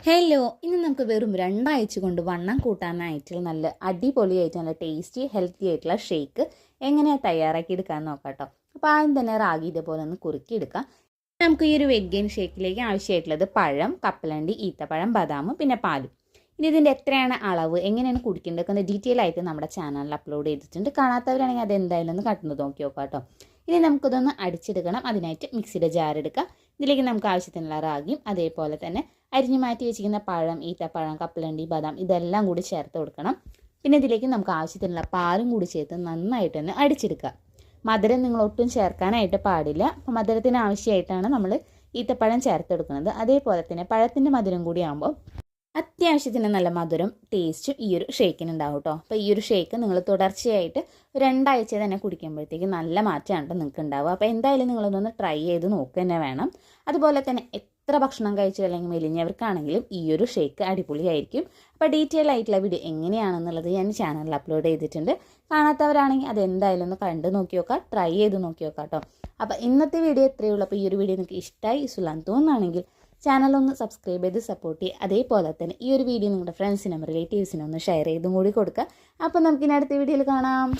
Hello, ഇന്ന് നമുക്ക് വെറും 2 ആഴ്ച കൊണ്ട് വണ്ണം കൂട്ടാനായിട്ടുള്ള നല്ല അടിപൊളിയായിട്ട് നല്ല ടേസ്റ്റി ഹെൽത്തി ആയിട്ടുള്ള ഷേക്ക് എങ്ങനെയാണ് തയ്യാറാക്കി എടുക്കാമെന്ന് നോക്കാം കേട്ടോ. അപ്പോൾ ആദ്യം തന്നെ റാഗി ഇതേപോലെ ഒന്ന് കുറുക്കിയെടുക്കാം. നമുക്ക് ഈ ഒരു വെറ്റ് ഗെയിൻ ഷേക്കിലേക്ക് ആവശ്യമായിട്ടുള്ളത് പഴം, കപ്പലണ്ടി, ഈത്തപ്പഴം, ബദാം, പിന്നെ പാലും. ഇനി ഇതിൻ്റെ എത്രയാണ് അളവ്, എങ്ങനെയാണ് കുടിക്കേണ്ടതൊക്കെ ഡീറ്റെയിൽ ആയിട്ട് നമ്മുടെ ചാനലിൽ അപ്ലോഡ് ചെയ്തിട്ടുണ്ട്. കാണാത്തവരാണെങ്കിൽ അത് എന്തായാലും ഒന്ന് കണ്ടു നോക്കി നോക്കാം കേട്ടോ. ഇനി നമുക്കിതൊന്ന് അടിച്ചെടുക്കണം. അതിനായിട്ട് മിക്സിയുടെ ജാർ എടുക്കുക. ഇതിലേക്ക് നമുക്ക് ആവശ്യത്തിനുള്ള റാഗിയും അതേപോലെ തന്നെ അരിഞ്ഞു മാറ്റി വെച്ചിരിക്കുന്ന പഴം, ഈത്തപ്പഴം, കപ്പലണ്ടി, ബദാം ഇതെല്ലാം കൂടി ചേർത്ത് കൊടുക്കണം. പിന്നെ ഇതിലേക്ക് നമുക്ക് ആവശ്യത്തിനുള്ള പാലും കൂടി ചേർത്ത് നന്നായിട്ട് തന്നെ അടിച്ചെടുക്കുക. മധുരം നിങ്ങൾ ഒട്ടും ചേർക്കാനായിട്ട് പാടില്ല. അപ്പോൾ മധുരത്തിന് ആവശ്യമായിട്ടാണ് നമ്മൾ ഈത്തപ്പഴം ചേർത്തെടുക്കുന്നത്. അതേപോലെ തന്നെ പഴത്തിൻ്റെ മധുരം കൂടി ആകുമ്പോൾ അത്യാവശ്യത്തിന് നല്ല മധുരം ടേസ്റ്റും ഈ ഒരു ഷേക്കിന് ഉണ്ടാവും കേട്ടോ. അപ്പോൾ ഈ ഒരു ഷേക്ക് നിങ്ങൾ തുടർച്ചയായിട്ട് 2 ആഴ്ച തന്നെ കുടിക്കുമ്പോഴത്തേക്ക് നല്ല മാറ്റമാണ് നിങ്ങൾക്ക് ഉണ്ടാവുക. അപ്പോൾ എന്തായാലും നിങ്ങളൊന്ന് ട്രൈ ചെയ്ത് നോക്കുക തന്നെ വേണം. അതുപോലെ തന്നെ എത്ര ഭക്ഷണം കഴിച്ചു അല്ലെങ്കിൽ മെലിഞ്ഞവർക്കാണെങ്കിലും ഈ ഒരു ഷേക്ക് അടിപൊളിയായിരിക്കും. അപ്പോൾ ഡീറ്റെയിൽ ആയിട്ടുള്ള വീഡിയോ എങ്ങനെയാണെന്നുള്ളത് ഞാൻ ചാനലിൽ അപ്ലോഡ് ചെയ്തിട്ടുണ്ട്. കാണാത്തവരാണെങ്കിൽ അതെന്തായാലും ഒന്ന് കണ്ട് നോക്കി നോക്കുക, ട്രൈ ചെയ്ത് നോക്കി നോക്കാം കേട്ടോ. അപ്പോൾ ഇന്നത്തെ വീഡിയോ ഇത്രയേ ഉള്ളൂ. അപ്പോൾ ഈ ഒരു വീഡിയോ നിങ്ങൾക്ക് ഇഷ്ടമായി യൂസ്ഫുള്ളാന്ന് തോന്നുകയാണെങ്കിൽ ചാനലൊന്ന് സബ്സ്ക്രൈബ് ചെയ്ത് സപ്പോർട്ട് ചെയ്യുക. അതേപോലെ തന്നെ ഈ ഒരു വീഡിയോ നിങ്ങളുടെ ഫ്രണ്ട്സിനും റിലേറ്റീവ്സിനും ഒന്ന് ഷെയർ ചെയ്തും കൂടി കൊടുക്കുക. അപ്പോൾ നമുക്കിനി അടുത്ത വീഡിയോയിൽ കാണാം.